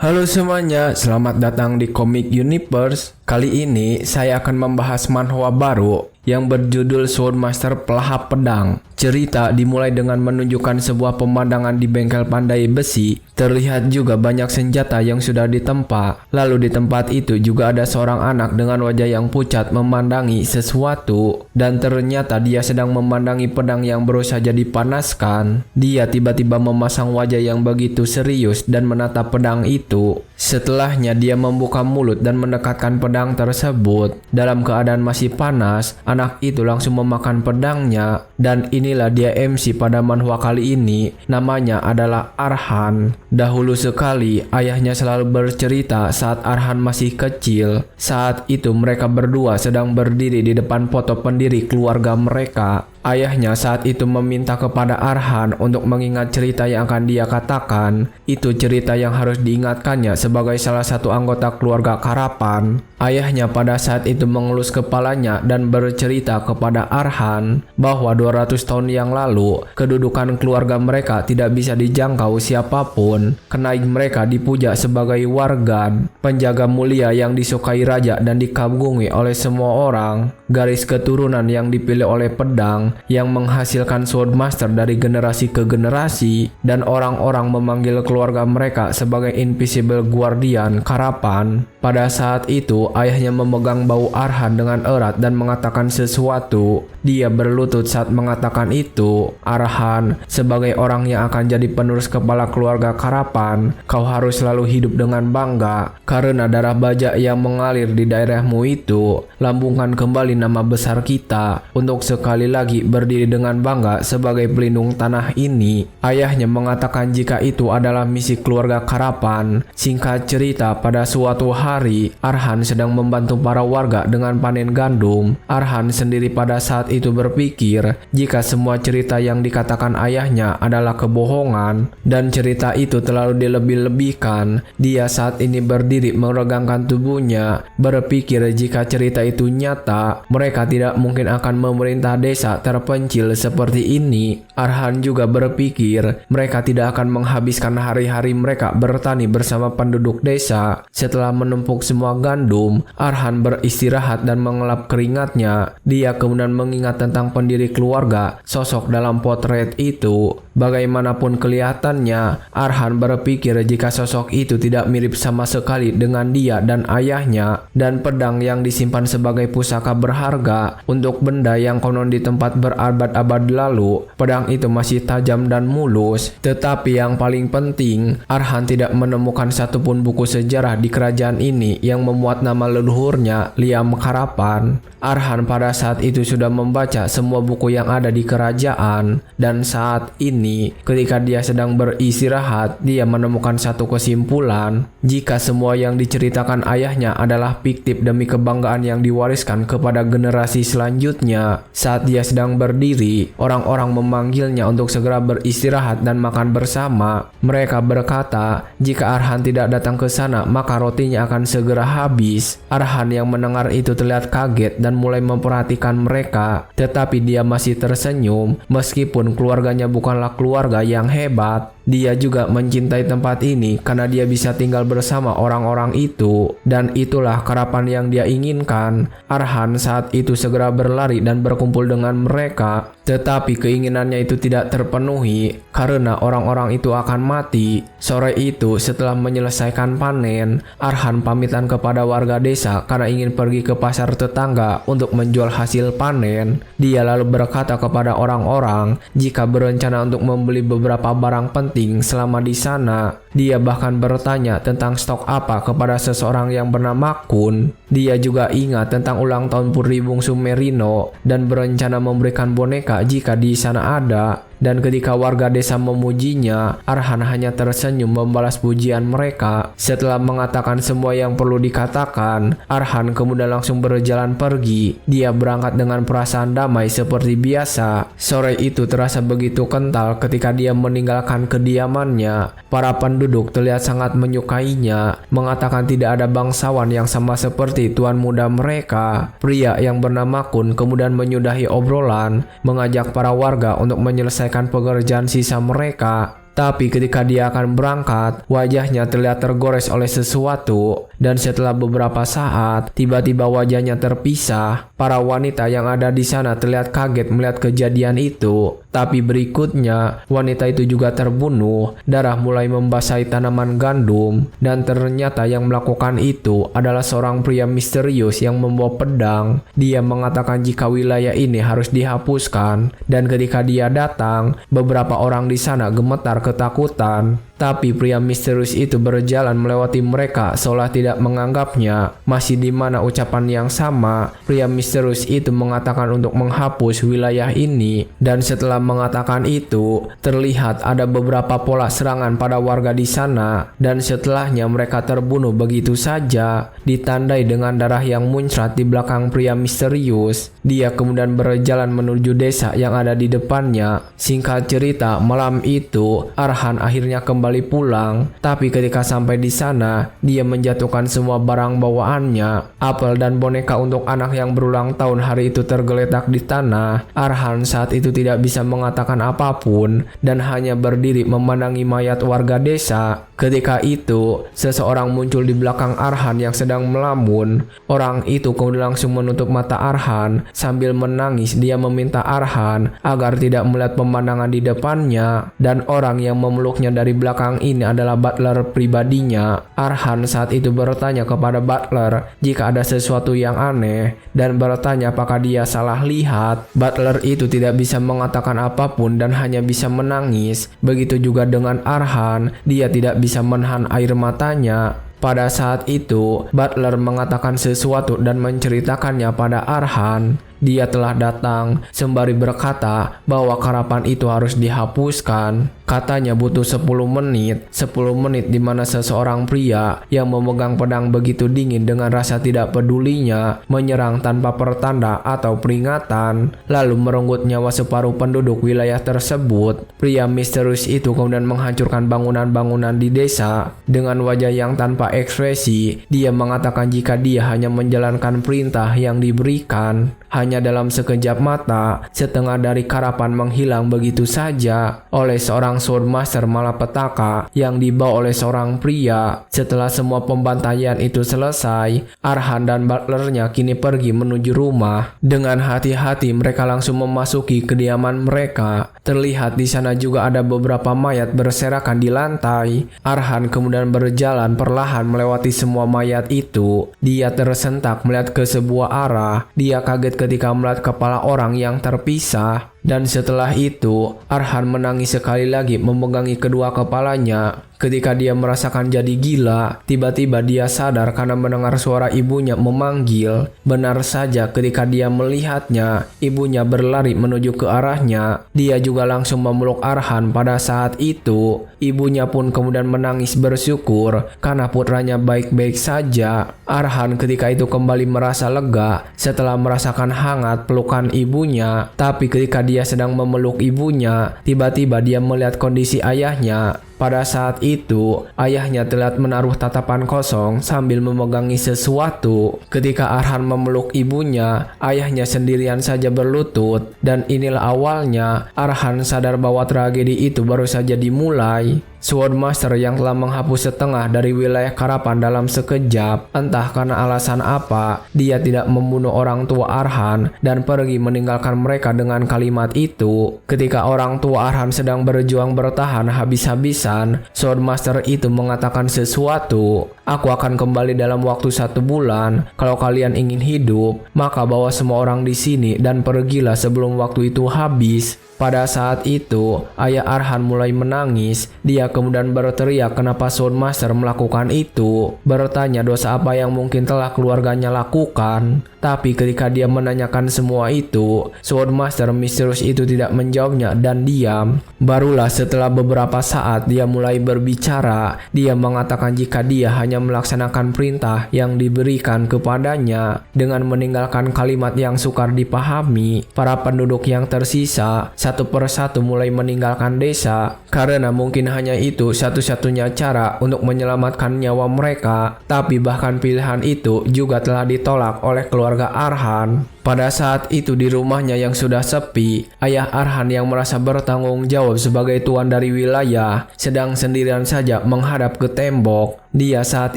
Halo semuanya, selamat datang di Comic Universe. Kali ini saya akan membahas manhwa baru yang berjudul Swordmaster Pelahap Pedang. Cerita dimulai dengan menunjukkan sebuah pemandangan di bengkel pandai besi. Terlihat juga banyak senjata yang sudah ditempa. Lalu di tempat itu juga ada seorang anak dengan wajah yang pucat memandangi sesuatu. Dan ternyata dia sedang memandangi pedang yang baru saja dipanaskan. Dia tiba-tiba memasang wajah yang begitu serius dan menatap pedang itu. Setelahnya dia membuka mulut dan mendekatkan pedang tersebut. Dalam keadaan masih panas, anak itu langsung memakan pedangnya. Dan inilah dia MC pada manhwa kali ini. Namanya adalah Arhan. Dahulu sekali, ayahnya selalu bercerita saat Arhan masih kecil. Saat itu mereka berdua sedang berdiri di depan foto pendiri keluarga mereka. Ayahnya saat itu meminta kepada Arhan untuk mengingat cerita yang akan dia katakan. Itu cerita yang harus diingatkannya sebagai salah satu anggota keluarga Karapan. Ayahnya pada saat itu mengelus kepalanya dan bercerita kepada Arhan bahwa 200 tahun yang lalu, kedudukan keluarga mereka tidak bisa dijangkau siapapun. Karena mereka dipuja sebagai wargan, penjaga mulia yang disukai raja dan dikagumi oleh semua orang. Garis keturunan yang dipilih oleh pedang yang menghasilkan Swordmaster dari generasi ke generasi, dan orang-orang memanggil keluarga mereka sebagai Invisible Guardian Karapan. Pada saat itu, ayahnya memegang bau Arhan dengan erat dan mengatakan sesuatu. Dia berlutut saat mengatakan itu. Arhan, sebagai orang yang akan jadi penerus kepala keluarga Karapan, kau harus selalu hidup dengan bangga karena darah bajak yang mengalir di daerahmu itu. Lambungkan kembali nama besar kita untuk sekali lagi berdiri dengan bangga sebagai pelindung tanah ini. Ayahnya mengatakan jika itu adalah misi keluarga Karapan. Singkat cerita, pada suatu hari, Arhan sedang membantu para warga dengan panen gandum. Arhan sendiri pada saat itu berpikir jika semua cerita yang dikatakan ayahnya adalah kebohongan dan cerita itu terlalu dilebih-lebihkan. Dia saat ini berdiri meregangkan tubuhnya, berpikir jika cerita itu nyata, mereka tidak mungkin akan memerintah desa terpencil seperti ini. Arhan juga berpikir mereka tidak akan menghabiskan hari-hari mereka bertani bersama penduduk desa. Setelah menumpuk semua gandum, Arhan beristirahat dan mengelap keringatnya. Dia kemudian mengingat tentang pendiri keluarga, sosok dalam potret itu. Bagaimanapun kelihatannya, Arhan berpikir jika sosok itu tidak mirip sama sekali dengan dia dan ayahnya, dan pedang yang disimpan sebagai pusaka berharga untuk benda yang konon di tempat berabad-abad lalu, pedang itu masih tajam dan mulus. Tetapi yang paling penting, Arhan tidak menemukan satupun buku sejarah di kerajaan ini yang memuat nama leluhurnya, Liam Karapan. Arhan pada saat itu sudah membaca semua buku yang ada di kerajaan, dan saat ini ketika dia sedang beristirahat, dia menemukan satu kesimpulan. Jika semua yang diceritakan ayahnya adalah fiktif demi kebanggaan yang diwariskan kepada generasi selanjutnya. Saat dia sedang berdiri, orang-orang memanggilnya untuk segera beristirahat dan makan bersama. Mereka berkata, jika Arhan tidak datang ke sana, maka rotinya akan segera habis. Arhan yang mendengar itu terlihat kaget dan mulai memperhatikan mereka. Tetapi dia masih tersenyum, meskipun keluarganya bukanlah keluarga yang hebat. Dia juga mencintai tempat ini karena dia bisa tinggal bersama orang-orang itu, dan itulah Karapan yang dia inginkan. Arhan saat itu segera berlari dan berkumpul dengan mereka, tetapi keinginannya itu tidak terpenuhi karena orang-orang itu akan mati. Sore itu, setelah menyelesaikan panen, Arhan pamitan kepada warga desa karena ingin pergi ke pasar tetangga untuk menjual hasil panen. Dia lalu berkata kepada orang-orang jika berencana untuk membeli beberapa barang penting selama di sana. Dia bahkan bertanya tentang stok apa kepada seseorang yang bernama Kun. Dia juga ingat tentang ulang tahun Putri Bungsu Merino dan berencana memberikan boneka jika di sana ada. Dan ketika warga desa memujinya, Arhan hanya tersenyum membalas pujian mereka. Setelah mengatakan semua yang perlu dikatakan, Arhan kemudian langsung berjalan pergi. Dia berangkat dengan perasaan damai seperti biasa. Sore itu terasa begitu kental ketika dia meninggalkan kediamannya. Para penduduk terlihat sangat menyukainya, mengatakan tidak ada bangsawan yang sama seperti tuan muda mereka. Pria yang bernama Kun kemudian menyudahi obrolan, mengajak para warga untuk menyelesaikan pekerjaan sisa mereka. Tapi ketika dia akan berangkat, wajahnya terlihat tergores oleh sesuatu. Dan setelah beberapa saat, tiba-tiba wajahnya terpisah. Para wanita yang ada di sana terlihat kaget melihat kejadian itu. Tapi berikutnya, wanita itu juga terbunuh. Darah mulai membasahi tanaman gandum. Dan ternyata yang melakukan itu adalah seorang pria misterius yang membawa pedang. Dia mengatakan jika wilayah ini harus dihapuskan. Dan ketika dia datang, beberapa orang di sana gemetar ketakutan. Tapi pria misterius itu berjalan melewati mereka seolah tidak menganggapnya. Masih di mana ucapan yang sama, pria misterius itu mengatakan untuk menghapus wilayah ini. Dan setelah mengatakan itu, terlihat ada beberapa pola serangan pada warga di sana. Dan setelahnya mereka terbunuh begitu saja, ditandai dengan darah yang muncrat di belakang pria misterius. Dia kemudian berjalan menuju desa yang ada di depannya. Singkat cerita, malam itu Arhan akhirnya kembali pulang, tapi ketika sampai di sana, dia menjatuhkan semua barang bawaannya. Apel dan boneka untuk anak yang berulang tahun hari itu tergeletak di tanah. Arhan saat itu tidak bisa mengatakan apapun dan hanya berdiri memandangi mayat warga desa. Ketika itu, seseorang muncul di belakang Arhan yang sedang melamun. Orang itu kemudian langsung menutup mata Arhan sambil menangis. Dia meminta Arhan agar tidak melihat pemandangan di depannya, dan orang yang memeluknya dari belakang ini adalah butler pribadinya. Arhan saat itu bertanya kepada butler jika ada sesuatu yang aneh dan bertanya apakah dia salah lihat. Butler itu tidak bisa mengatakan apapun dan hanya bisa menangis. Begitu juga dengan Arhan, dia tidak bisa menahan air matanya. Pada saat itu, butler mengatakan sesuatu dan menceritakannya pada Arhan. Dia telah datang sembari berkata bahwa karapan itu harus dihapuskan. Katanya butuh 10 menit di mana seseorang pria yang memegang pedang begitu dingin dengan rasa tidak pedulinya menyerang tanpa pertanda atau peringatan, lalu merenggut nyawa separuh penduduk wilayah tersebut. Pria misterius itu kemudian menghancurkan bangunan-bangunan di desa. Dengan wajah yang tanpa ekspresi, dia mengatakan jika dia hanya menjalankan perintah yang diberikan. Hanya dalam sekejap mata, setengah dari karapan menghilang begitu saja oleh seorang swordmaster malapetaka yang dibawa oleh seorang pria. Setelah semua pembantaian itu selesai, Arhan dan butlernya kini pergi menuju rumah. Dengan hati-hati mereka langsung memasuki kediaman mereka. Terlihat di sana juga ada beberapa mayat berserakan di lantai. Arhan kemudian berjalan perlahan melewati semua mayat itu. Dia tersentak melihat ke sebuah arah. Dia kaget ketika melihat kepala orang yang terpisah. Dan setelah itu, Arhan menangis sekali lagi memegangi kedua kepalanya. Ketika dia merasakan jadi gila, tiba-tiba dia sadar karena mendengar suara ibunya memanggil. Benar saja ketika dia melihatnya, ibunya berlari menuju ke arahnya. Dia juga langsung memeluk Arhan pada saat itu. Ibunya pun kemudian menangis bersyukur karena putranya baik-baik saja. Arhan ketika itu kembali merasa lega setelah merasakan hangat pelukan ibunya. Tapi ketika dia sedang memeluk ibunya, tiba-tiba dia melihat kondisi ayahnya. Pada saat itu, ayahnya terlihat menaruh tatapan kosong sambil memegangi sesuatu. Ketika Arhan memeluk ibunya, ayahnya sendirian saja berlutut. Dan inilah awalnya Arhan sadar bahwa tragedi itu baru saja dimulai. Swordmaster yang telah menghapus setengah dari wilayah karapan dalam sekejap, entah karena alasan apa, dia tidak membunuh orang tua Arhan dan pergi meninggalkan mereka dengan kalimat itu. Ketika orang tua Arhan sedang berjuang bertahan habis-habisan, Swordmaster itu mengatakan sesuatu. Aku akan kembali dalam waktu 1 bulan. Kalau kalian ingin hidup, maka bawa semua orang di sini dan pergilah sebelum waktu itu habis. Pada saat itu, ayah Arhan mulai menangis. Dia kemudian berteriak kenapa Swordmaster melakukan itu. Bertanya dosa apa yang mungkin telah keluarganya lakukan. Tapi ketika dia menanyakan semua itu, Swordmaster misterius itu tidak menjawabnya dan diam. Barulah setelah beberapa saat dia dia mulai berbicara, dia mengatakan jika dia hanya melaksanakan perintah yang diberikan kepadanya. Dengan meninggalkan kalimat yang sukar dipahami, para penduduk yang tersisa satu persatu mulai meninggalkan desa karena mungkin hanya itu satu-satunya cara untuk menyelamatkan nyawa mereka. Tapi bahkan pilihan itu juga telah ditolak oleh keluarga Arhan. Pada saat itu di rumahnya yang sudah sepi, ayah Arhan yang merasa bertanggung jawab sebagai tuan dari wilayah sedang sendirian saja menghadap ke tembok. Dia saat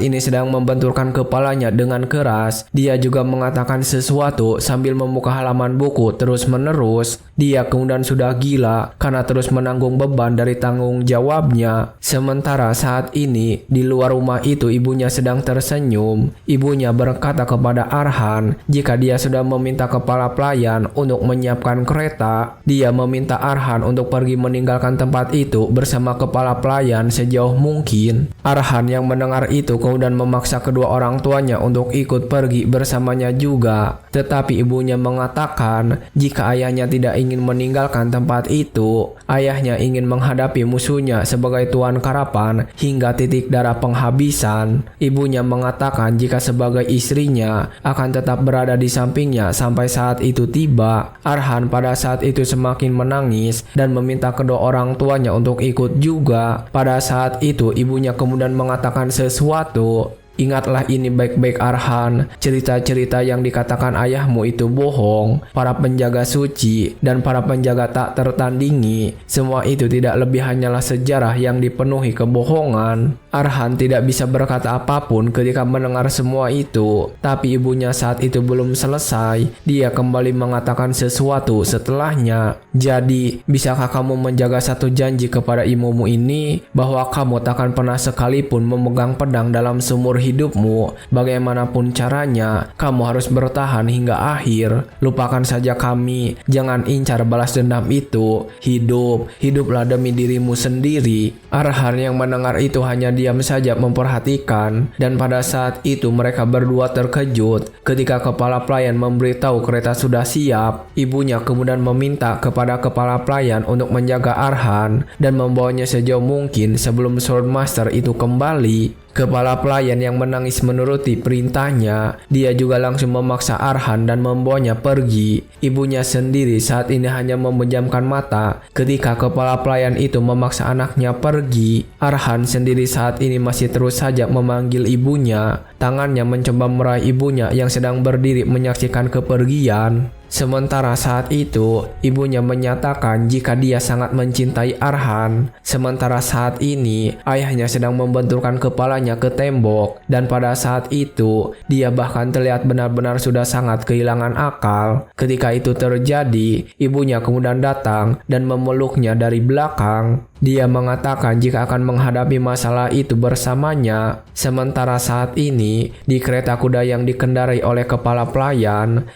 ini sedang membenturkan kepalanya dengan keras. Dia juga mengatakan sesuatu sambil membuka halaman buku terus-menerus. Dia kemudian sudah gila karena terus menanggung beban dari tanggung jawabnya. Sementara saat ini di luar rumah itu ibunya sedang tersenyum. Ibunya berkata kepada Arhan jika dia sudah meminta kepala pelayan untuk menyiapkan kereta. Dia meminta Arhan untuk pergi meninggalkan tempat itu bersama kepala pelayan sejauh mungkin. Arhan yang mendengar itu kemudian memaksa kedua orang tuanya untuk ikut pergi bersamanya juga. Tetapi ibunya mengatakan jika ayahnya tidak ingin meninggalkan tempat itu, ayahnya ingin menghadapi musuhnya sebagai tuan karapan hingga titik darah penghabisan. Ibunya mengatakan jika sebagai istrinya akan tetap berada di sampingnya sampai saat itu tiba. Arhan pada saat itu semakin menangis dan meminta kedua orang tuanya untuk ikut juga. Pada saat itu ibunya kemudian mengatakan sesuatu. Ingatlah ini baik-baik Arhan, cerita-cerita yang dikatakan ayahmu itu bohong. Para penjaga suci dan para penjaga tak tertandingi, semua itu tidak lebih hanyalah sejarah yang dipenuhi kebohongan. Arhan tidak bisa berkata apapun ketika mendengar semua itu, tapi ibunya saat itu belum selesai. Dia kembali mengatakan sesuatu setelahnya. Jadi, bisakah kamu menjaga satu janji kepada ibumu ini bahwa kamu takkan pernah sekalipun memegang pedang dalam seumur hidupmu? Bagaimanapun caranya, kamu harus bertahan hingga akhir. Lupakan saja kami, jangan incar balas dendam itu. Hiduplah demi dirimu sendiri. Arhan yang mendengar itu hanya diam saja memperhatikan, dan pada saat itu mereka berdua terkejut ketika kepala pelayan memberitahu kereta sudah siap. Ibunya kemudian meminta kepada kepala pelayan untuk menjaga Arhan dan membawanya sejauh mungkin sebelum Swordmaster itu kembali. Kepala pelayan yang menangis menuruti perintahnya. Dia juga langsung memaksa Arhan dan membawanya pergi. Ibunya sendiri saat ini hanya memejamkan mata ketika kepala pelayan itu memaksa anaknya pergi. Arhan sendiri saat ini masih terus saja memanggil ibunya. Tangannya mencoba meraih ibunya yang sedang berdiri menyaksikan kepergian. Sementara saat itu, ibunya menyatakan jika dia sangat mencintai Arhan. Sementara saat ini, ayahnya sedang membenturkan kepalanya ke tembok. Dan pada saat itu, dia bahkan terlihat benar-benar sudah sangat kehilangan akal. Ketika itu terjadi, ibunya kemudian datang dan memeluknya dari belakang. Dia mengatakan jika akan menghadapi masalah itu bersamanya. Sementara saat ini, di kereta kuda yang dikendarai oleh kepala pelayan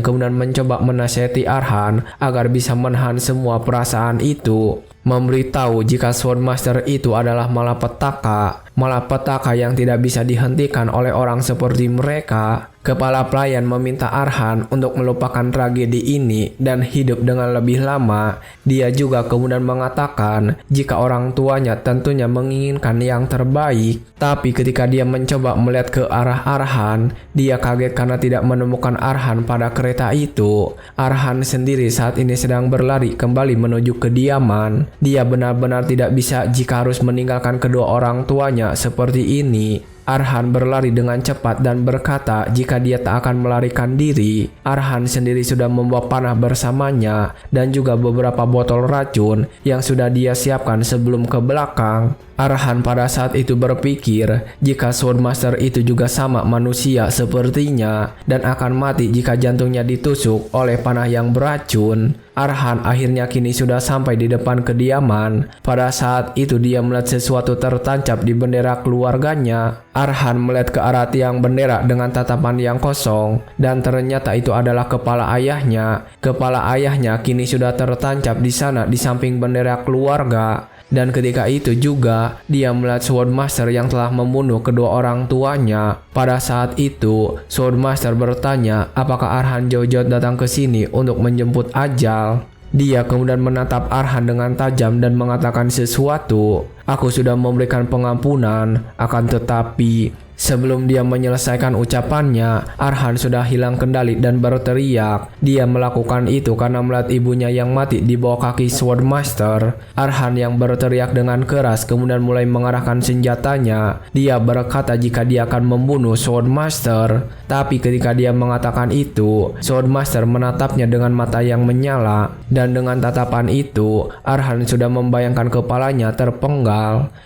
kemudian mencoba menasihati Arhan agar bisa menahan semua perasaan itu. Memberitahu jika Swordmaster itu adalah malapetaka yang tidak bisa dihentikan oleh orang seperti mereka. Kepala pelayan meminta Arhan untuk melupakan tragedi ini dan hidup dengan lebih lama. Dia juga kemudian mengatakan jika orang tuanya tentunya menginginkan yang terbaik. Tapi ketika dia mencoba melihat ke arah Arhan, dia kaget karena tidak menemukan Arhan pada kereta itu. Arhan sendiri saat ini sedang berlari kembali menuju kediaman. Dia benar-benar tidak bisa jika harus meninggalkan kedua orang tuanya seperti ini. Arhan berlari dengan cepat dan berkata jika dia tak akan melarikan diri. Arhan sendiri sudah membawa panah bersamanya dan juga beberapa botol racun yang sudah dia siapkan sebelum ke belakang. Arhan pada saat itu berpikir jika Swordmaster itu juga sama manusia sepertinya dan akan mati jika jantungnya ditusuk oleh panah yang beracun. Arhan akhirnya kini sudah sampai di depan kediaman. Pada saat itu dia melihat sesuatu tertancap di bendera keluarganya. Arhan melihat ke arah tiang bendera dengan tatapan yang kosong dan ternyata itu adalah kepala ayahnya. Kepala ayahnya kini sudah tertancap di sana di samping bendera keluarga. Dan ketika itu juga dia melihat Swordmaster yang telah membunuh kedua orang tuanya. Pada saat itu Swordmaster bertanya apakah Arhan jauh-jauh datang ke sini untuk menjemput ajal. Dia kemudian menatap Arhan dengan tajam dan mengatakan sesuatu. Aku sudah memberikan pengampunan, akan tetapi sebelum dia menyelesaikan ucapannya, Arhan sudah hilang kendali dan berteriak. Dia melakukan itu karena melihat ibunya yang mati di bawah kaki Swordmaster. Arhan yang berteriak dengan keras kemudian mulai mengarahkan senjatanya. Dia berkata jika dia akan membunuh Swordmaster. Tapi ketika dia mengatakan itu, Swordmaster menatapnya dengan mata yang menyala. Dan dengan tatapan itu, Arhan sudah membayangkan kepalanya terpenggal.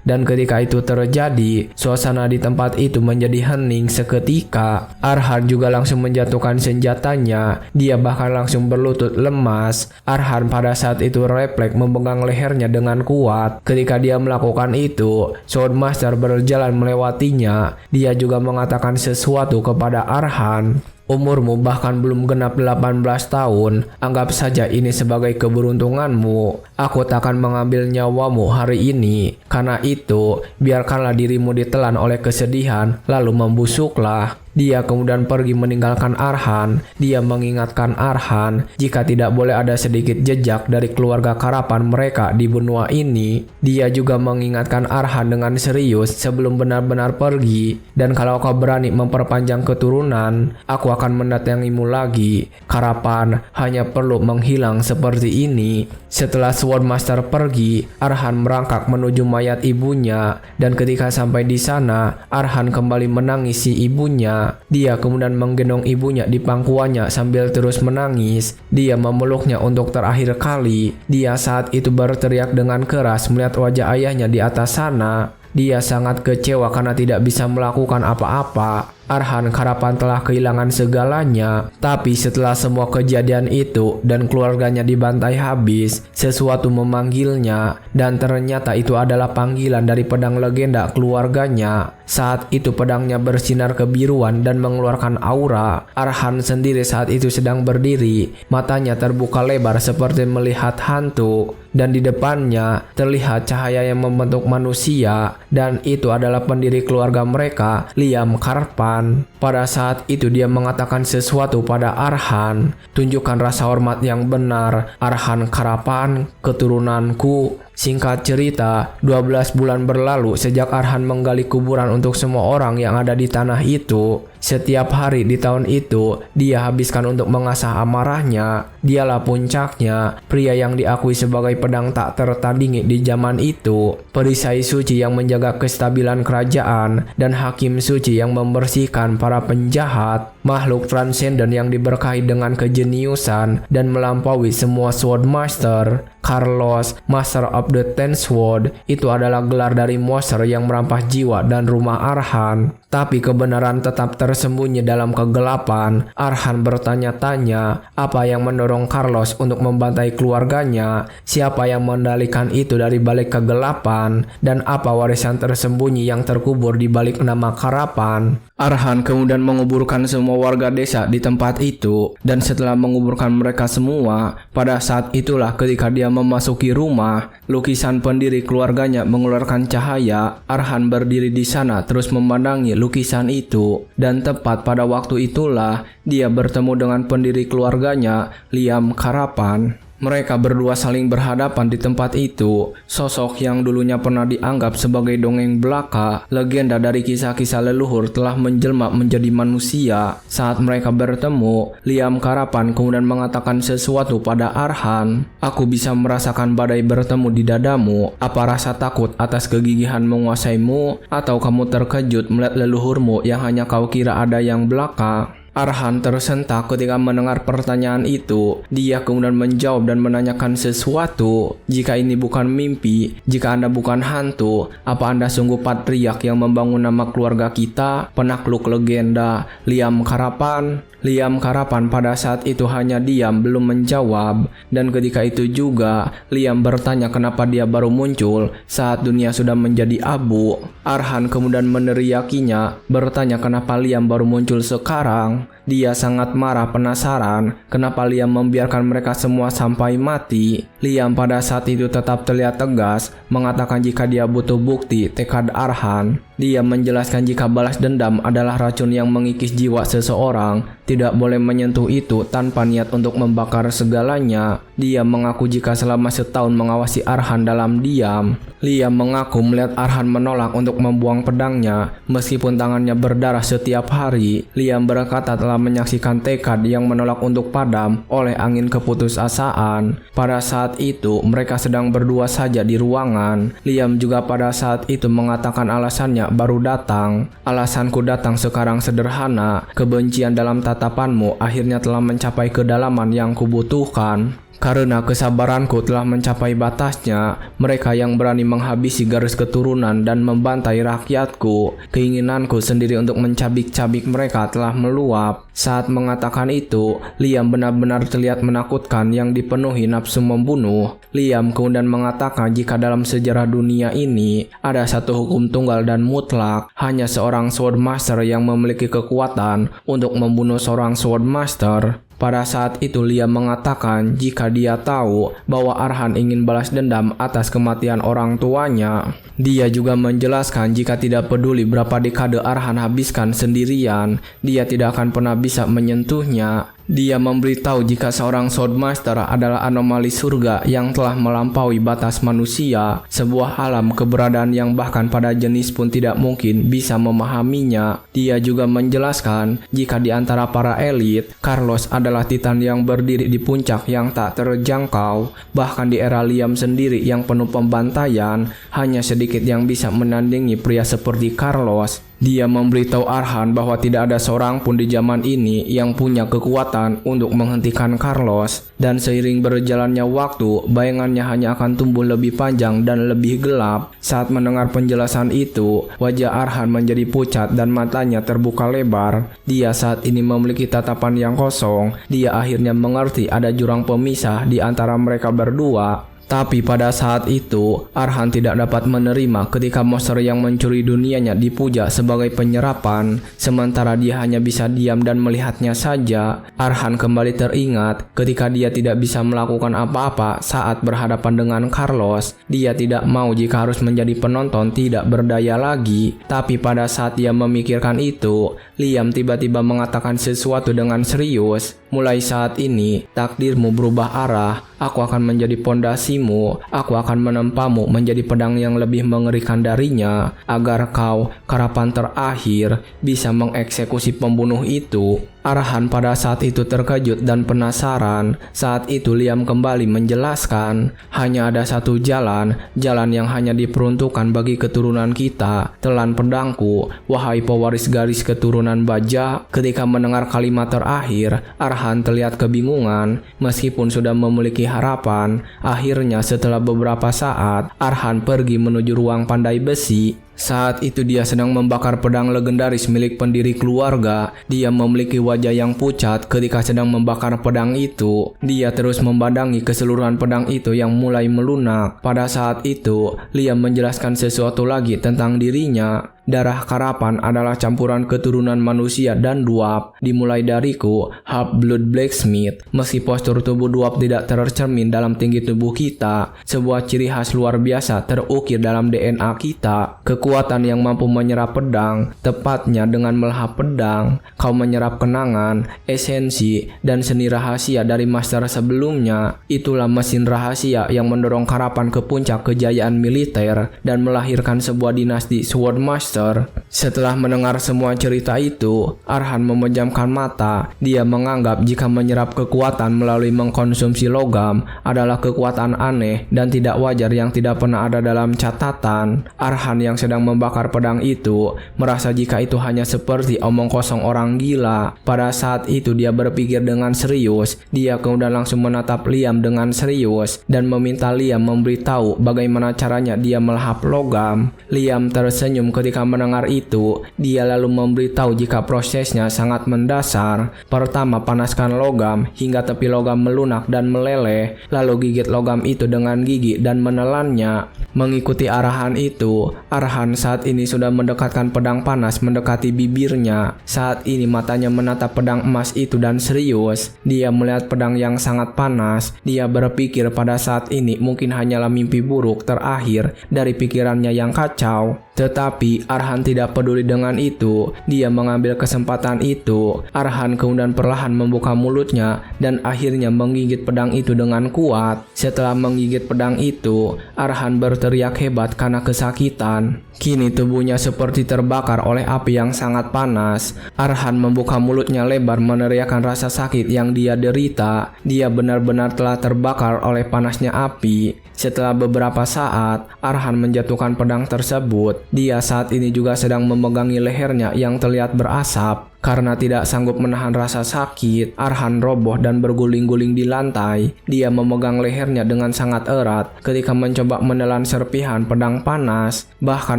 Dan ketika itu terjadi, suasana di tempat itu menjadi hening seketika. Arhan juga langsung menjatuhkan senjatanya. Dia bahkan langsung berlutut lemas. Arhan pada saat itu refleks memegang lehernya dengan kuat. Ketika dia melakukan itu, Swordmaster berjalan melewatinya. Dia juga mengatakan sesuatu kepada Arhan. Umurmu bahkan belum genap 18 tahun. Anggap saja ini sebagai keberuntunganmu. Aku takkan mengambil nyawamu hari ini. Karena itu, biarkanlah dirimu ditelan oleh kesedihan, lalu membusuklah. Dia kemudian pergi meninggalkan Arhan. Dia mengingatkan Arhan jika tidak boleh ada sedikit jejak dari keluarga Karapan mereka di benua ini. Dia juga mengingatkan Arhan dengan serius sebelum benar-benar pergi. Dan kalau kau berani memperpanjang keturunan, aku akan mendatangimu lagi. Karapan hanya perlu menghilang seperti ini. Setelah Swordmaster pergi, Arhan merangkak menuju mayat ibunya. Dan ketika sampai di sana, Arhan kembali menangis si ibunya. Dia kemudian menggendong ibunya di pangkuannya sambil terus menangis. Dia memeluknya untuk terakhir kali. Dia saat itu berteriak dengan keras melihat wajah ayahnya di atas sana. Dia sangat kecewa karena tidak bisa melakukan apa-apa. Arhan Karapan telah kehilangan segalanya. Tapi setelah semua kejadian itu dan keluarganya dibantai habis, sesuatu memanggilnya. Dan ternyata itu adalah panggilan dari pedang legenda keluarganya. Saat itu pedangnya bersinar kebiruan dan mengeluarkan aura. Arhan sendiri saat itu sedang berdiri. Matanya terbuka lebar seperti melihat hantu. Dan di depannya terlihat cahaya yang membentuk manusia. Dan itu adalah pendiri keluarga mereka, Liam Karapan. Pada saat itu dia mengatakan sesuatu pada Arhan. Tunjukkan rasa hormat yang benar, Arhan Karapan, keturunanku. Singkat cerita, 12 bulan berlalu sejak Arhan menggali kuburan untuk semua orang yang ada di tanah itu. Setiap hari di tahun itu, dia habiskan untuk mengasah amarahnya. Dialah puncaknya, pria yang diakui sebagai pedang tak tertandingi di zaman itu. Perisai suci yang menjaga kestabilan kerajaan, dan hakim suci yang membersihkan para penjahat. Makhluk transenden yang diberkahi dengan kejeniusan dan melampaui semua Swordmaster. Carlos, Master of the Ten Sword, itu adalah gelar dari monster yang merampas jiwa dan rumah Arhan. Tapi kebenaran tetap tersembunyi dalam kegelapan. Arhan bertanya-tanya, apa yang mendorong Carlos untuk membantai keluarganya? Siapa yang mengendalikan itu dari balik kegelapan? Dan apa warisan tersembunyi yang terkubur di balik nama Karapan? Arhan kemudian menguburkan semua warga desa di tempat itu. Dan setelah menguburkan mereka semua, pada saat itulah ketika dia memasuki rumah, lukisan pendiri keluarganya mengeluarkan cahaya. Arhan berdiri di sana terus memandangi lukisan itu. Dan tepat pada waktu itulah dia bertemu dengan pendiri keluarganya, Liam Karapan. Mereka berdua saling berhadapan di tempat itu. Sosok yang dulunya pernah dianggap sebagai dongeng belaka, legenda dari kisah-kisah leluhur telah menjelma menjadi manusia. Saat mereka bertemu, Liam Karapan kemudian mengatakan sesuatu pada Arhan. Aku bisa merasakan badai bertemu di dadamu. Apa rasa takut atas kegigihan menguasaimu? Atau kamu terkejut melihat leluhurmu yang hanya kau kira ada yang belaka? Arhan tersentak ketika mendengar pertanyaan itu. Dia kemudian menjawab dan menanyakan sesuatu. Jika ini bukan mimpi, jika Anda bukan hantu, apa Anda sungguh patriark yang membangun nama keluarga kita, penakluk legenda Liam Karapan? Liam Karapan pada saat itu hanya diam, belum menjawab. Dan ketika itu juga, Liam bertanya kenapa dia baru muncul saat dunia sudah menjadi abu. Arhan kemudian meneriakinya, bertanya kenapa Liam baru muncul sekarang. Dia sangat marah, penasaran kenapa Liam membiarkan mereka semua sampai mati. Liam pada saat itu tetap terlihat tegas, mengatakan jika dia butuh bukti tekad Arhan. Dia menjelaskan jika balas dendam adalah racun yang mengikis jiwa seseorang, tidak boleh menyentuh itu tanpa niat untuk membakar segalanya. Dia mengaku jika selama setahun mengawasi Arhan dalam diam. Liam mengaku melihat Arhan menolak untuk membuang pedangnya meskipun tangannya berdarah setiap hari. Liam berkata telah menyaksikan tekad yang menolak untuk padam oleh angin keputusasaan. Pada saat itu mereka sedang berdua saja di ruangan. Liam juga pada saat itu mengatakan alasannya baru datang. Alasanku datang sekarang sederhana. Kebencian dalam tatapanmu akhirnya telah mencapai kedalaman yang kubutuhkan. Karena kesabaranku telah mencapai batasnya, mereka yang berani menghabisi garis keturunan dan membantai rakyatku, keinginanku sendiri untuk mencabik-cabik mereka telah meluap. Saat mengatakan itu, Liam benar-benar terlihat menakutkan yang dipenuhi nafsu membunuh. Liam kemudian mengatakan jika dalam sejarah dunia ini ada satu hukum tunggal dan mutlak, hanya seorang Swordmaster yang memiliki kekuatan untuk membunuh seorang Swordmaster. Pada saat itu Liam mengatakan jika dia tahu bahwa Arhan ingin balas dendam atas kematian orang tuanya. Dia juga menjelaskan jika tidak peduli berapa dekade Arhan habiskan sendirian, dia tidak akan pernah bisa menyentuhnya. Dia memberitahu jika seorang Swordmaster adalah anomali surga yang telah melampaui batas manusia, sebuah alam keberadaan yang bahkan pada jenis pun tidak mungkin bisa memahaminya. Dia juga menjelaskan jika di antara para elit, Carlos adalah titan yang berdiri di puncak yang tak terjangkau. Bahkan di era Liam sendiri yang penuh pembantaian, hanya sedikit yang bisa menandingi pria seperti Carlos. Dia memberitahu Arhan bahwa tidak ada seorang pun di zaman ini yang punya kekuatan untuk menghentikan Carlos. Dan seiring berjalannya waktu, bayangannya hanya akan tumbuh lebih panjang dan lebih gelap. Saat mendengar penjelasan itu, wajah Arhan menjadi pucat dan matanya terbuka lebar. Dia saat ini memiliki tatapan yang kosong. Dia akhirnya mengerti ada jurang pemisah di antara mereka berdua. Tapi pada saat itu, Arhan tidak dapat menerima ketika monster yang mencuri dunianya dipuja sebagai penyerapan, sementara dia hanya bisa diam dan melihatnya saja. Arhan kembali teringat ketika dia tidak bisa melakukan apa-apa saat berhadapan dengan Carlos. Dia tidak mau jika harus menjadi penonton tidak berdaya lagi. Tapi pada saat dia memikirkan itu, Liam tiba-tiba mengatakan sesuatu dengan serius. Mulai saat ini, takdirmu berubah arah. Aku akan menjadi pondasimu. Aku akan menempamu menjadi pedang yang lebih mengerikan darinya, agar kau, karapan terakhir, bisa mengeksekusi pembunuh itu. Arhan pada saat itu terkejut dan penasaran. Saat itu Liam kembali menjelaskan, hanya ada satu jalan yang hanya diperuntukkan bagi keturunan kita. Telan pedangku, wahai pewaris garis keturunan baja. Ketika mendengar kalimat terakhir, Arhan terlihat kebingungan. Meskipun sudah memiliki harapan, akhirnya setelah beberapa saat, Arhan pergi menuju ruang pandai besi. Saat itu dia sedang membakar pedang legendaris milik pendiri keluarga. Dia memiliki wajah yang pucat ketika sedang membakar pedang itu. Dia terus memandangi keseluruhan pedang itu yang mulai melunak. Pada saat itu, Liam menjelaskan sesuatu lagi tentang dirinya. Darah karapan adalah campuran keturunan manusia dan dwarf. Dimulai dariku, half-blood blacksmith. Meski postur tubuh dwarf tidak tercermin dalam tinggi tubuh kita, sebuah ciri khas luar biasa terukir dalam DNA kita. Kekuatan yang mampu menyerap pedang, tepatnya dengan melahap pedang. Kau menyerap kenangan, esensi, dan seni rahasia dari master sebelumnya. Itulah mesin rahasia yang mendorong karapan ke puncak kejayaan militer dan melahirkan sebuah dinasti Swordmaster. Setelah mendengar semua cerita itu, Arhan memejamkan mata. Dia menganggap jika menyerap kekuatan melalui mengkonsumsi logam adalah kekuatan aneh dan tidak wajar yang tidak pernah ada dalam catatan. Arhan yang sedang membakar pedang itu merasa jika itu hanya seperti omong kosong orang gila. Pada saat itu dia berpikir dengan serius. Dia kemudian langsung menatap Liam dengan serius dan meminta Liam memberitahu bagaimana caranya dia melahap logam. Liam tersenyum ketika mendengar itu. Dia lalu memberitahu jika prosesnya sangat mendasar. Pertama, panaskan logam hingga tepi logam melunak dan meleleh, lalu gigit logam itu dengan gigi dan menelannya. Mengikuti arahan itu, Arhan saat ini sudah mendekatkan pedang panas mendekati bibirnya. Saat ini matanya menatap pedang emas itu dan serius. Dia melihat pedang yang sangat panas. Dia berpikir pada saat ini mungkin hanyalah mimpi buruk terakhir dari pikirannya yang kacau. Tetapi Arhan tidak peduli dengan itu. Dia mengambil kesempatan itu. Arhan kemudian perlahan membuka mulutnya dan akhirnya menggigit pedang itu dengan kuat. Setelah menggigit pedang itu, Arhan berteriak hebat karena kesakitan. Kini tubuhnya seperti terbakar oleh api yang sangat panas. Arhan membuka mulutnya lebar meneriakkan rasa sakit yang dia derita. Dia benar-benar telah terbakar oleh panasnya api. Setelah beberapa saat, Arhan menjatuhkan pedang tersebut. Dia saat ini juga sedang memegangi lehernya yang terlihat berasap. Karena tidak sanggup menahan rasa sakit, Arhan roboh dan berguling-guling di lantai. Dia memegang lehernya dengan sangat erat ketika mencoba menelan serpihan pedang panas. Bahkan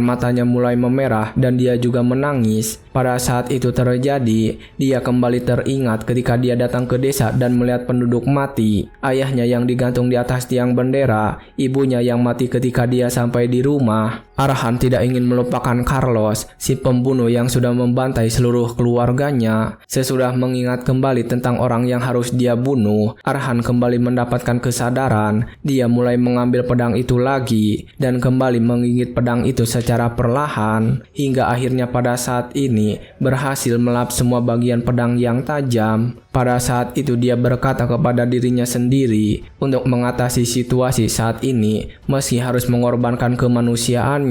matanya mulai memerah dan dia juga menangis. Pada saat itu terjadi, dia kembali teringat ketika dia datang ke desa dan melihat penduduk mati. Ayahnya yang digantung di atas tiang bendera, ibunya yang mati ketika dia sampai di rumah. Arhan tidak ingin melupakan Carlos, si pembunuh yang sudah membantai seluruh keluarganya. Sesudah mengingat kembali tentang orang yang harus dia bunuh, Arhan kembali mendapatkan kesadaran. Dia mulai mengambil pedang itu lagi dan kembali menggigit pedang itu secara perlahan, hingga akhirnya pada saat ini berhasil melap semua bagian pedang yang tajam. Pada saat itu dia berkata kepada dirinya sendiri untuk mengatasi situasi saat ini meski harus mengorbankan kemanusiaannya.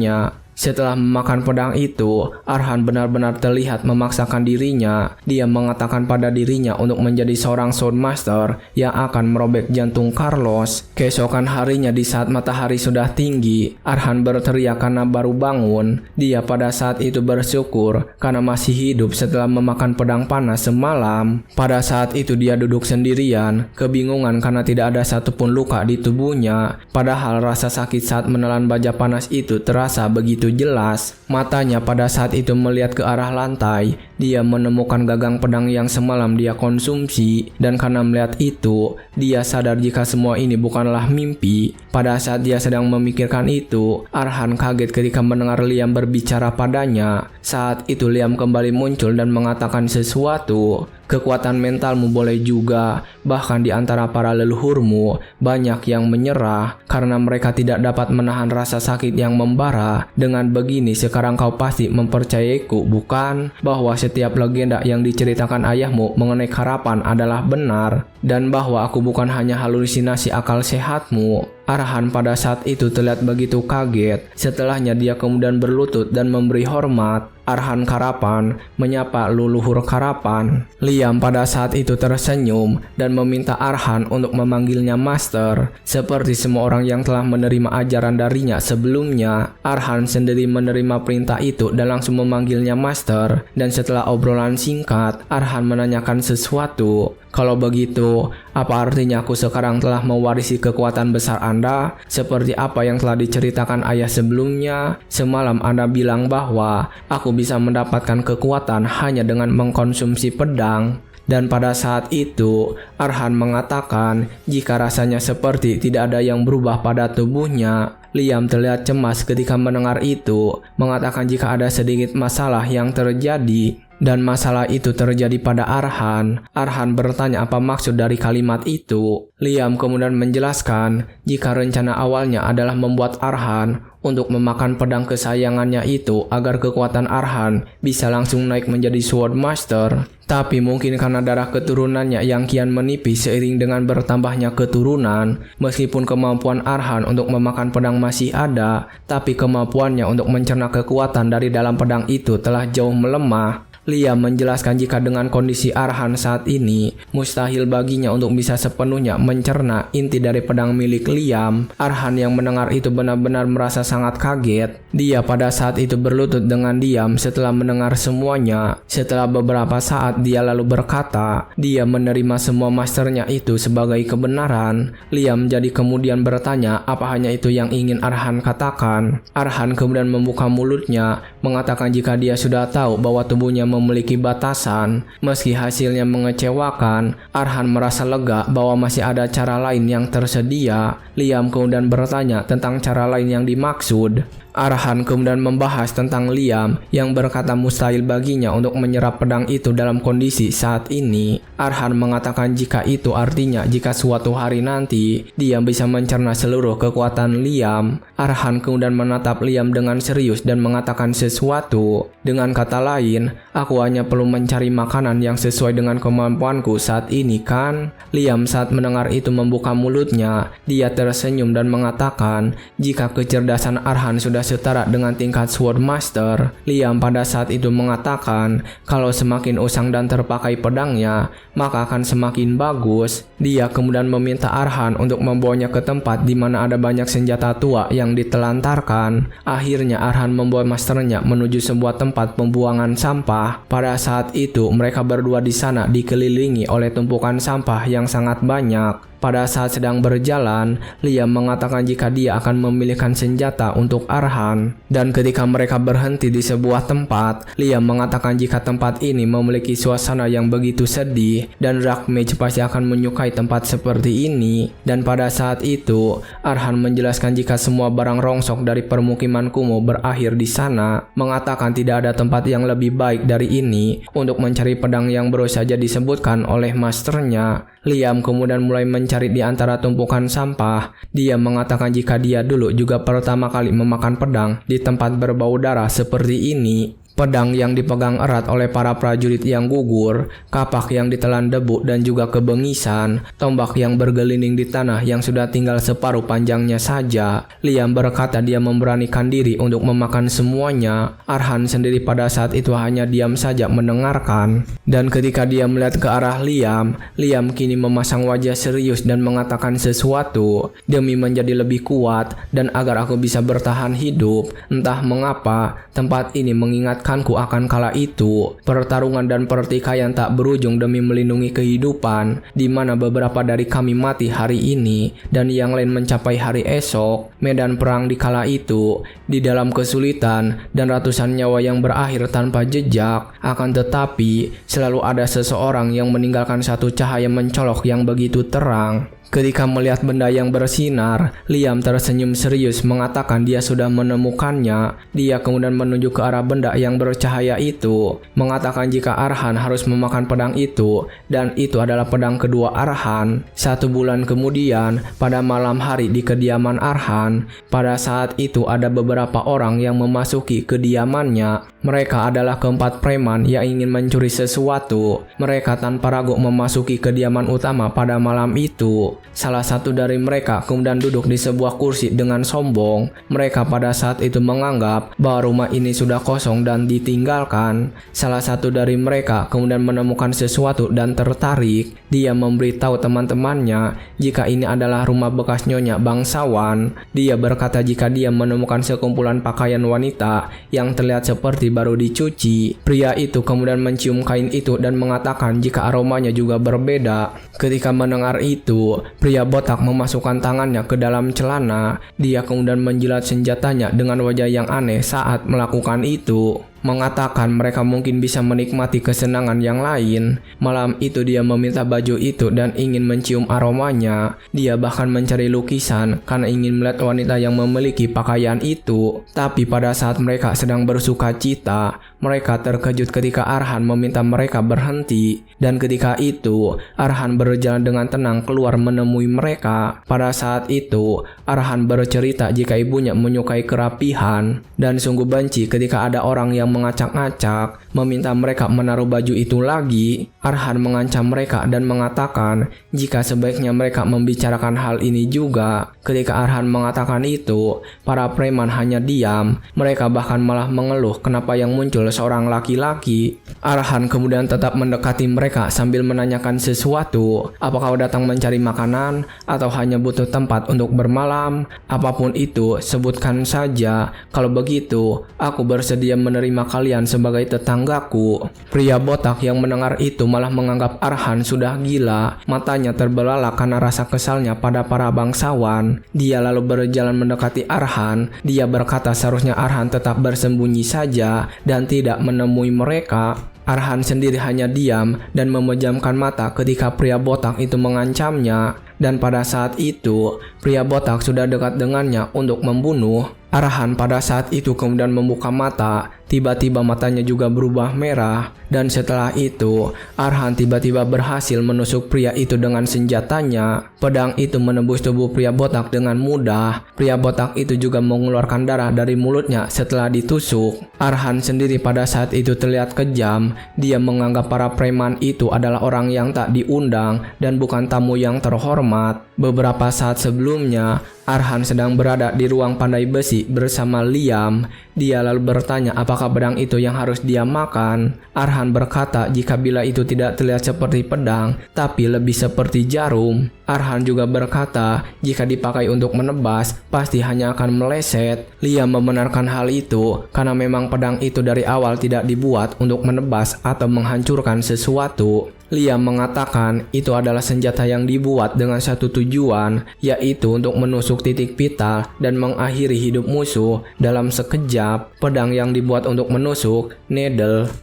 Setelah memakan pedang itu, Arhan benar-benar terlihat memaksakan dirinya. Dia mengatakan pada dirinya untuk menjadi seorang Swordmaster yang akan merobek jantung Carlos. Keesokan harinya di saat matahari sudah tinggi, Arhan berteriak karena baru bangun. Dia pada saat itu bersyukur karena masih hidup setelah memakan pedang panas semalam. Pada saat itu dia duduk sendirian, kebingungan karena tidak ada satupun luka di tubuhnya. Padahal rasa sakit saat menelan baja panas itu terasa begitu jelas. Matanya pada saat itu melihat ke arah lantai. Dia menemukan gagang pedang yang semalam dia konsumsi, dan karena melihat itu, dia sadar jika semua ini bukanlah mimpi. Pada saat dia sedang memikirkan itu, Arhan kaget ketika mendengar Liam berbicara padanya. Saat itu Liam kembali muncul dan mengatakan sesuatu. Kekuatan mentalmu boleh juga, bahkan di antara para leluhurmu, banyak yang menyerah karena mereka tidak dapat menahan rasa sakit yang membara. Dengan begini sekarang kau pasti mempercayaiku, bukan? Bahwa setiap legenda yang diceritakan ayahmu mengenai harapan adalah benar, dan bahwa aku bukan hanya halusinasi akal sehatmu. Arhan pada saat itu terlihat begitu kaget. Setelahnya dia kemudian berlutut dan memberi hormat. Arhan Karapan menyapa leluhur Karapan. Liam pada saat itu tersenyum dan meminta Arhan untuk memanggilnya Master. Seperti semua orang yang telah menerima ajaran darinya sebelumnya, Arhan sendiri menerima perintah itu dan langsung memanggilnya Master. Dan setelah obrolan singkat, Arhan menanyakan sesuatu. Kalau begitu, apa artinya aku sekarang telah mewarisi kekuatan besar Anda? Seperti apa yang telah diceritakan ayah sebelumnya? Semalam Anda bilang bahwa aku bisa mendapatkan kekuatan hanya dengan mengkonsumsi pedang. Dan pada saat itu, Arhan mengatakan jika rasanya seperti tidak ada yang berubah pada tubuhnya. Liam terlihat cemas ketika mendengar itu, mengatakan jika ada sedikit masalah yang terjadi. Dan masalah itu terjadi pada Arhan. Arhan bertanya apa maksud dari kalimat itu. Liam kemudian menjelaskan jika rencana awalnya adalah membuat Arhan untuk memakan pedang kesayangannya itu agar kekuatan Arhan bisa langsung naik menjadi Swordmaster. Tapi mungkin karena darah keturunannya yang kian menipis seiring dengan bertambahnya keturunan, meskipun kemampuan Arhan untuk memakan pedang masih ada, tapi kemampuannya untuk mencerna kekuatan dari dalam pedang itu telah jauh melemah. Liam menjelaskan jika dengan kondisi Arhan saat ini, mustahil baginya untuk bisa sepenuhnya mencerna inti dari pedang milik Liam. Arhan yang mendengar itu benar-benar merasa sangat kaget. Dia pada saat itu berlutut dengan diam setelah mendengar semuanya. Setelah beberapa saat dia lalu berkata, dia menerima semua masternya itu sebagai kebenaran. Liam jadi kemudian bertanya apa hanya itu yang ingin Arhan katakan. Arhan kemudian membuka mulutnya, mengatakan jika dia sudah tahu bahwa tubuhnya memiliki batasan. Meski hasilnya mengecewakan, Arhan merasa lega bahwa masih ada cara lain yang tersedia. Liam kemudian bertanya tentang cara lain yang dimaksud. Arhan kemudian membahas tentang Liam yang berkata mustahil baginya untuk menyerap pedang itu dalam kondisi saat ini. Arhan mengatakan jika itu artinya jika suatu hari nanti dia bisa mencerna seluruh kekuatan Liam. Arhan kemudian menatap Liam dengan serius dan mengatakan sesuatu. Dengan kata lain, aku hanya perlu mencari makanan yang sesuai dengan kemampuanku saat ini kan? Liam saat mendengar itu membuka mulutnya. Dia tersenyum dan mengatakan jika kecerdasan Arhan sudah setara dengan tingkat Sword Master. Liam pada saat itu mengatakan kalau semakin usang dan terpakai pedangnya, maka akan semakin bagus. Dia kemudian meminta Arhan untuk membawanya ke tempat di mana ada banyak senjata tua yang ditelantarkan. Akhirnya Arhan membawa masternya menuju sebuah tempat pembuangan sampah. Pada saat itu mereka berdua di sana dikelilingi oleh tumpukan sampah yang sangat banyak. Pada saat sedang berjalan, Liam mengatakan jika dia akan memilihkan senjata untuk Arhan. Dan ketika mereka berhenti di sebuah tempat, Liam mengatakan jika tempat ini memiliki suasana yang begitu sedih dan Dark Mage pasti akan menyukai tempat seperti ini. Dan pada saat itu, Arhan menjelaskan jika semua barang rongsok dari permukiman kumuh berakhir di sana, mengatakan tidak ada tempat yang lebih baik dari ini untuk mencari pedang yang baru saja disebutkan oleh masternya. Liam kemudian mulai mencari di antara tumpukan sampah. Dia mengatakan jika dia dulu juga pertama kali memakan pedang di tempat berbau darah seperti ini. Pedang yang dipegang erat oleh para prajurit yang gugur, kapak yang ditelan debu dan juga kebengisan, tombak yang bergelinding di tanah yang sudah tinggal separuh panjangnya saja. Liam berkata dia memberanikan diri untuk memakan semuanya. Arhan sendiri pada saat itu hanya diam saja mendengarkan. Dan ketika dia melihat ke arah Liam, Liam kini memasang wajah serius dan mengatakan sesuatu. Demi menjadi lebih kuat dan agar aku bisa bertahan hidup, entah mengapa tempat ini mengingatkan akan kala itu, pertarungan dan pertikaian tak berujung demi melindungi kehidupan, di mana beberapa dari kami mati hari ini dan yang lain mencapai hari esok. Medan perang di kala itu, di dalam kesulitan dan ratusan nyawa yang berakhir tanpa jejak. Akan tetapi, selalu ada seseorang yang meninggalkan satu cahaya mencolok yang begitu terang. Ketika melihat benda yang bersinar, Liam tersenyum serius mengatakan dia sudah menemukannya. Dia kemudian menuju ke arah benda yang bercahaya itu, mengatakan jika Arhan harus memakan pedang itu, dan itu adalah pedang kedua Arhan. 1 bulan kemudian, pada malam hari di kediaman Arhan, pada saat itu ada beberapa orang yang memasuki kediamannya. Mereka adalah keempat preman yang ingin mencuri sesuatu. Mereka tanpa ragu memasuki kediaman utama pada malam itu. Salah satu dari mereka kemudian duduk di sebuah kursi dengan sombong. Mereka pada saat itu menganggap bahwa rumah ini sudah kosong dan ditinggalkan. Salah satu dari mereka kemudian menemukan sesuatu dan tertarik. Dia memberitahu teman-temannya jika ini adalah rumah bekas nyonya bangsawan. Dia berkata jika dia menemukan sekumpulan pakaian wanita yang terlihat seperti baru dicuci. Pria itu kemudian mencium kain itu dan mengatakan jika aromanya juga berbeda. Ketika mendengar itu, pria botak memasukkan tangannya ke dalam celana. Dia kemudian menjilat senjatanya dengan wajah yang aneh saat melakukan itu, mengatakan mereka mungkin bisa menikmati kesenangan yang lain. Malam itu dia meminta baju itu dan ingin mencium aromanya. Dia bahkan mencari lukisan karena ingin melihat wanita yang memiliki pakaian itu. Tapi pada saat mereka sedang bersuka cita, mereka terkejut ketika Arhan meminta mereka berhenti. Dan ketika itu, Arhan berjalan dengan tenang keluar menemui mereka. Pada saat itu, Arhan bercerita jika ibunya menyukai kerapihan dan sungguh benci ketika ada orang yang mengacak-acak, meminta mereka menaruh baju itu lagi. Arhan mengancam mereka dan mengatakan jika sebaiknya mereka membicarakan hal ini juga. Ketika Arhan mengatakan itu, para preman hanya diam. Mereka bahkan malah mengeluh kenapa yang muncul seorang laki-laki. Arhan kemudian tetap mendekati mereka sambil menanyakan sesuatu. Apakah kau datang mencari makanan atau hanya butuh tempat untuk bermalam? Apapun itu, sebutkan saja. Kalau begitu, aku bersedia menerima kalian sebagai tetanggaku. Pria botak yang mendengar itu malah menganggap Arhan sudah gila. Matanya terbelalak karena rasa kesalnya pada para bangsawan. Dia lalu berjalan mendekati Arhan. Dia berkata seharusnya Arhan tetap bersembunyi saja dan tidak menemui mereka. Arhan sendiri hanya diam dan memejamkan mata ketika pria botak itu mengancamnya. Dan pada saat itu, pria botak sudah dekat dengannya untuk membunuh. Arhan pada saat itu kemudian membuka mata. Tiba-tiba matanya juga berubah merah. Dan setelah itu, Arhan tiba-tiba berhasil menusuk pria itu dengan senjatanya. Pedang itu menembus tubuh pria botak dengan mudah. Pria botak itu juga mengeluarkan darah dari mulutnya setelah ditusuk. Arhan sendiri pada saat itu terlihat kejam. Dia menganggap para preman itu adalah orang yang tak diundang dan bukan tamu yang terhormat. Beberapa saat sebelumnya, Arhan sedang berada di ruang pandai besi bersama Liam. Dia lalu bertanya apakah pedang itu yang harus dia makan. Arhan berkata jika bila itu tidak terlihat seperti pedang, tapi lebih seperti jarum. Arhan juga berkata jika dipakai untuk menebas, pasti hanya akan meleset. Liam membenarkan hal itu karena memang pedang itu dari awal tidak dibuat untuk menebas atau menghancurkan sesuatu. Liam mengatakan itu adalah senjata yang dibuat dengan satu tujuan, yaitu untuk menusuk titik vital dan mengakhiri hidup musuh dalam sekejap. Pedang yang dibuat untuk menusuk, needle.